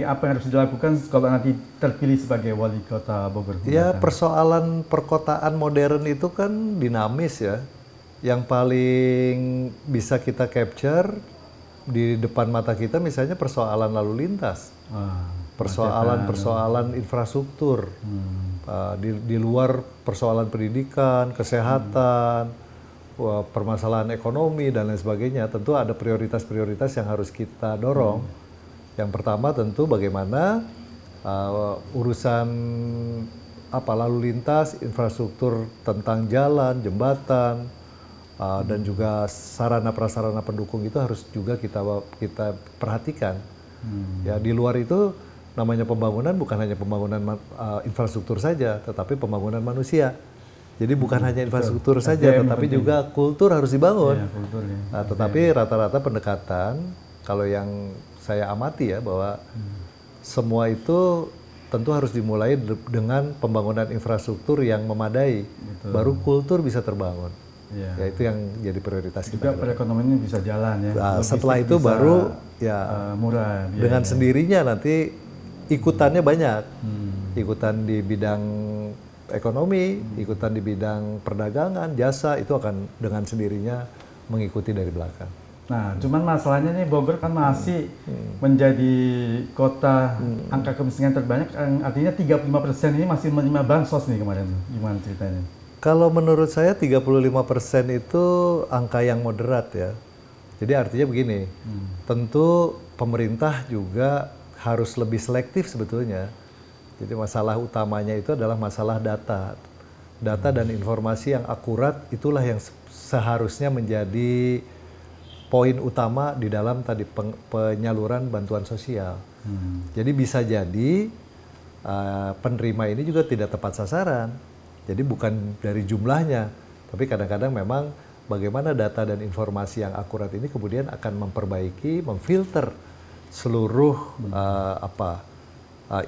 apa yang harus dilakukan kalau nanti terpilih sebagai wali kota Bogor? Ya, persoalan perkotaan modern itu kan dinamis ya. Yang paling bisa kita capture di depan mata kita misalnya persoalan lalu lintas. Persoalan infrastruktur. Di luar persoalan pendidikan, kesehatan, permasalahan ekonomi dan lain sebagainya. Tentu ada prioritas-prioritas yang harus kita dorong. Yang pertama tentu bagaimana urusan lalu lintas, infrastruktur tentang jalan, jembatan, dan juga sarana prasarana pendukung itu harus juga kita perhatikan. Ya, di luar itu namanya pembangunan bukan hanya pembangunan infrastruktur saja, tetapi pembangunan manusia. Jadi bukan hanya infrastruktur saja, tetapi juga kultur harus dibangun. Ya, kultur, ya. Nah, tetapi rata-rata pendekatan kalau yang saya amati ya bahwa semua itu tentu harus dimulai dengan pembangunan infrastruktur yang memadai. Baru kultur bisa terbangun. Ya itu yang jadi prioritas juga kita. Perekonomian ini bisa jalan ya. Nah, setelah itu baru ya murah. Dengan sendirinya nanti ikutannya banyak. Ikutan di bidang ekonomi, ikutan di bidang perdagangan, jasa itu akan dengan sendirinya mengikuti dari belakang. Nah, cuman masalahnya nih Bogor kan masih menjadi kota angka kemiskinan terbanyak, artinya 35% ini masih menerima bansos nih kemarin. Gimana ceritanya? Kalau menurut saya 35% itu angka yang moderat ya. Jadi artinya begini, tentu pemerintah juga harus lebih selektif sebetulnya. Jadi masalah utamanya itu adalah masalah data. Data dan informasi yang akurat itulah yang seharusnya menjadi poin utama di dalam tadi penyaluran bantuan sosial. Jadi bisa jadi penerima ini juga tidak tepat sasaran. Jadi bukan dari jumlahnya, tapi kadang-kadang memang bagaimana data dan informasi yang akurat ini kemudian akan memperbaiki, memfilter seluruh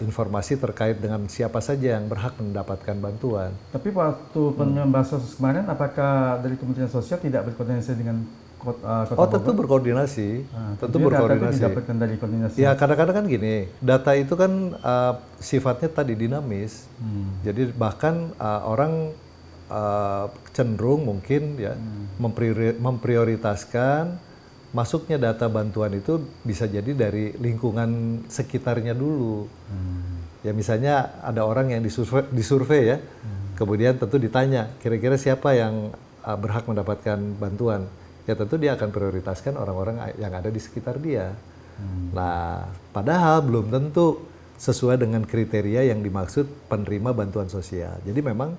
informasi terkait dengan siapa saja yang berhak mendapatkan bantuan. Tapi waktu penerimaan bansos kemarin, apakah dari Kementerian Sosial tidak berkoordinasi dengan Kota Bogor? Tentu berkoordinasi. Tentu berkoordinasi. Didapatkan dari koordinasi. Ya kadang-kadang kan gini, data itu kan sifatnya tadi dinamis. Jadi bahkan orang cenderung mungkin ya memprioritaskan masuknya data bantuan itu bisa jadi dari lingkungan sekitarnya dulu. Ya misalnya ada orang yang disurvei ya, kemudian tentu ditanya kira-kira siapa yang berhak mendapatkan bantuan. Ya tentu dia akan prioritaskan orang-orang yang ada di sekitar dia. Nah, padahal belum tentu sesuai dengan kriteria yang dimaksud penerima bantuan sosial. Jadi memang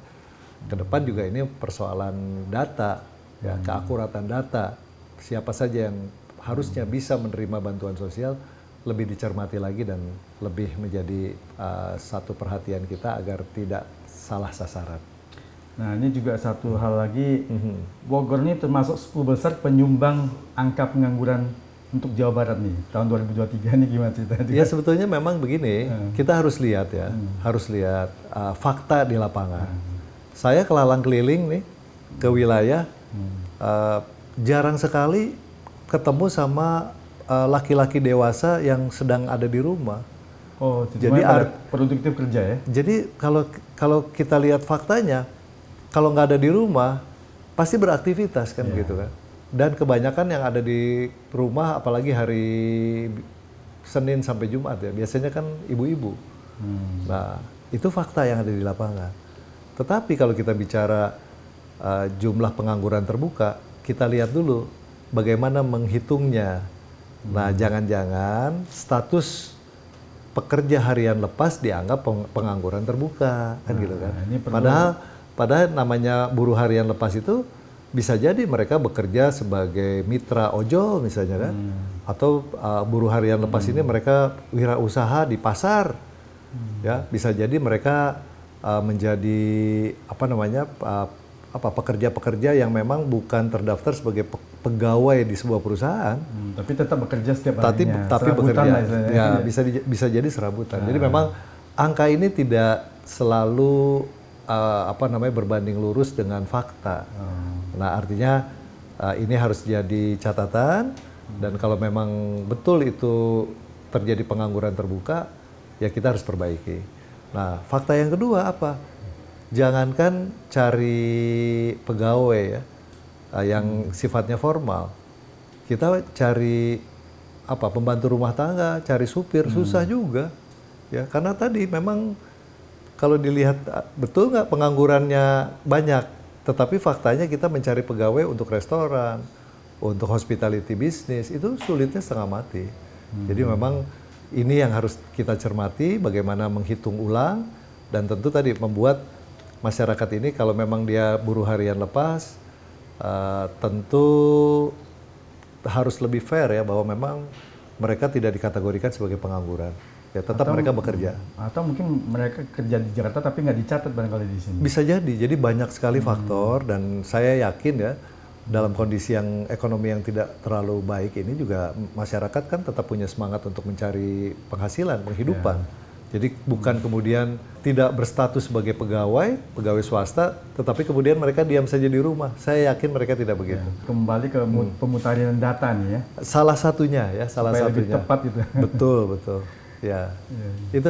ke depan juga ini persoalan data, ya, keakuratan data. Siapa saja yang harusnya bisa menerima bantuan sosial lebih dicermati lagi dan lebih menjadi satu perhatian kita agar tidak salah sasaran. Nah ini juga satu hal lagi, Bogor ini termasuk 10 besar penyumbang angka pengangguran untuk Jawa Barat nih, tahun 2023 ini gimana ceritanya? Ya sebetulnya memang begini, kita harus lihat ya, harus lihat fakta di lapangan. Saya kelalang keliling nih ke wilayah, jarang sekali ketemu sama laki-laki dewasa yang sedang ada di rumah. Oh, jadi produktif kerja ya? Jadi kalau kita lihat faktanya, kalau nggak ada di rumah, pasti beraktivitas kan begitu kan. Dan kebanyakan yang ada di rumah, apalagi hari Senin sampai Jumat ya, biasanya kan ibu-ibu. Nah, itu fakta yang ada di lapangan. Tetapi kalau kita bicara jumlah pengangguran terbuka, kita lihat dulu bagaimana menghitungnya. Nah, jangan-jangan status pekerja harian lepas dianggap pengangguran terbuka, kan gitu kan. Padahal namanya buruh harian lepas itu bisa jadi mereka bekerja sebagai mitra ojol misalnya kan, atau buruh harian lepas ini mereka wirausaha di pasar, ya bisa jadi mereka menjadi pekerja-pekerja yang memang bukan terdaftar sebagai pegawai di sebuah perusahaan, tapi tetap bekerja setiap harinya. Tapi bekerja, ya bisa jadi serabutan. Jadi memang angka ini tidak selalu berbanding lurus dengan fakta. Nah artinya ini harus jadi catatan, dan kalau memang betul itu terjadi pengangguran terbuka, ya kita harus perbaiki. Nah, fakta yang kedua apa? Jangankan cari pegawai ya, yang sifatnya formal. Kita cari pembantu rumah tangga, cari supir, susah juga. Ya, karena tadi memang kalau dilihat betul nggak penganggurannya banyak, tetapi faktanya kita mencari pegawai untuk restoran, untuk hospitality bisnis, itu sulitnya setengah mati. Jadi memang ini yang harus kita cermati, bagaimana menghitung ulang, dan tentu tadi membuat masyarakat ini kalau memang dia buruh harian lepas, tentu harus lebih fair ya, bahwa memang mereka tidak dikategorikan sebagai pengangguran. Ya, tetap mereka bekerja. Atau mungkin mereka kerja di Jakarta tapi nggak dicatat barangkali di sini. Bisa jadi banyak sekali faktor, dan saya yakin ya, dalam kondisi yang ekonomi yang tidak terlalu baik ini juga masyarakat kan tetap punya semangat untuk mencari penghasilan, penghidupan. Jadi bukan kemudian tidak berstatus sebagai pegawai swasta, tetapi kemudian mereka diam saja di rumah. Saya yakin mereka tidak begitu. Kembali ke pemutaran data nih ya. Salah satunya ya, Supaya lebih tepat gitu. Betul. Ya, itu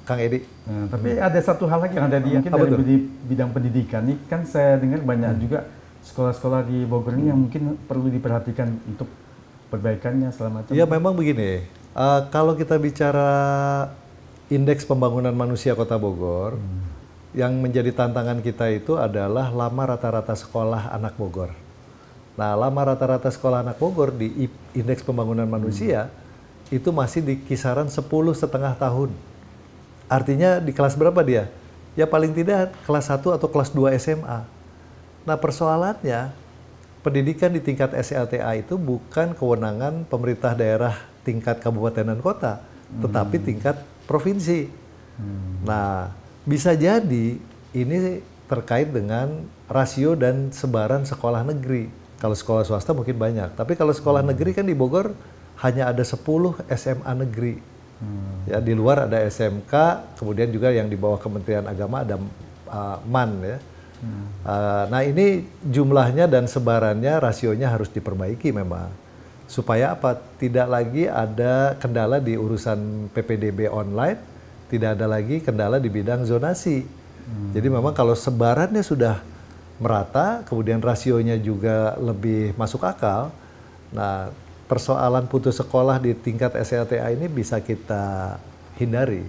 Kang Edi. Nah, tapi ada satu hal lagi yang ada di mungkin dari bidang pendidikan. Ini kan saya dengar banyak juga sekolah-sekolah di Bogor ini yang mungkin perlu diperhatikan untuk perbaikannya selama itu. Ya memang begini, kalau kita bicara indeks pembangunan manusia Kota Bogor, yang menjadi tantangan kita itu adalah lama rata-rata sekolah anak Bogor. Nah, lama rata-rata sekolah anak Bogor di indeks pembangunan manusia itu masih di kisaran 10,5 tahun. Artinya di kelas berapa dia? Ya paling tidak kelas 1 atau kelas 2 SMA. Nah, persoalannya pendidikan di tingkat SLTA itu bukan kewenangan pemerintah daerah tingkat kabupaten dan kota, tetapi tingkat provinsi. Nah, bisa jadi ini terkait dengan rasio dan sebaran sekolah negeri. Kalau sekolah swasta mungkin banyak, tapi kalau sekolah negeri kan di Bogor hanya ada 10 SMA negeri. Ya, di luar ada SMK, kemudian juga yang di bawah Kementerian Agama ada MAN ya. Nah, ini jumlahnya dan sebarannya, rasionya harus diperbaiki memang. Supaya apa? Tidak lagi ada kendala di urusan PPDB online, tidak ada lagi kendala di bidang zonasi. Jadi memang kalau sebarannya sudah merata, kemudian rasionya juga lebih masuk akal, nah persoalan putus sekolah di tingkat SLTA ini bisa kita hindari.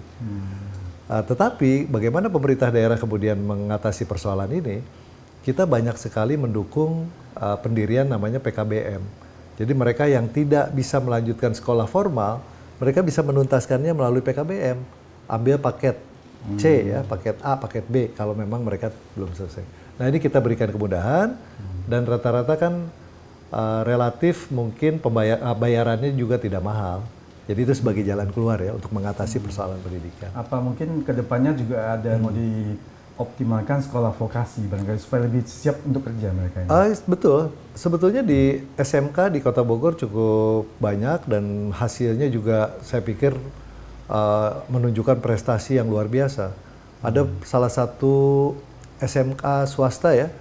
Tetapi bagaimana pemerintah daerah kemudian mengatasi persoalan ini? Kita banyak sekali mendukung pendirian namanya PKBM. Jadi mereka yang tidak bisa melanjutkan sekolah formal, mereka bisa menuntaskannya melalui PKBM. Ambil paket C ya, paket A, paket B kalau memang mereka belum selesai. Nah, ini kita berikan kemudahan, dan rata-rata kan relatif mungkin bayarannya juga tidak mahal. Jadi itu sebagai jalan keluar ya untuk mengatasi persoalan pendidikan. Apa mungkin kedepannya juga ada mau dioptimalkan sekolah vokasi barangkali supaya lebih siap untuk kerja mereka ini? Betul. Sebetulnya di SMK di Kota Bogor cukup banyak, dan hasilnya juga saya pikir menunjukkan prestasi yang luar biasa. Ada salah satu SMK swasta ya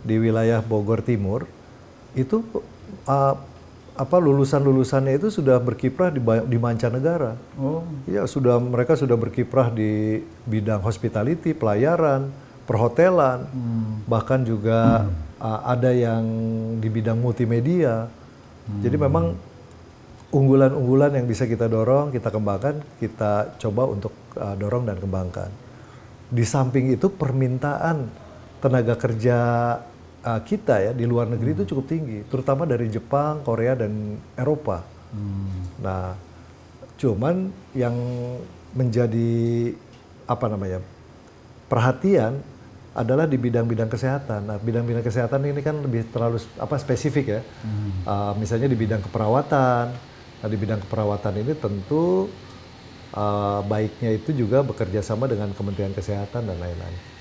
di wilayah Bogor Timur, itu lulusan-lulusannya itu sudah berkiprah di mancanegara. Ya, mereka sudah berkiprah di bidang hospitality, pelayaran, perhotelan, bahkan juga ada yang di bidang multimedia. Jadi memang unggulan-unggulan yang bisa kita dorong, kita kembangkan, kita coba untuk dorong dan kembangkan. Di samping itu permintaan tenaga kerja kita ya di luar negeri itu cukup tinggi, terutama dari Jepang, Korea, dan Eropa. Nah, cuman yang menjadi perhatian adalah di bidang-bidang kesehatan. Nah, bidang-bidang kesehatan ini kan lebih terlalu spesifik ya. Misalnya di bidang keperawatan. Nah, di bidang keperawatan ini tentu baiknya itu juga bekerja sama dengan Kementerian Kesehatan dan lain-lain.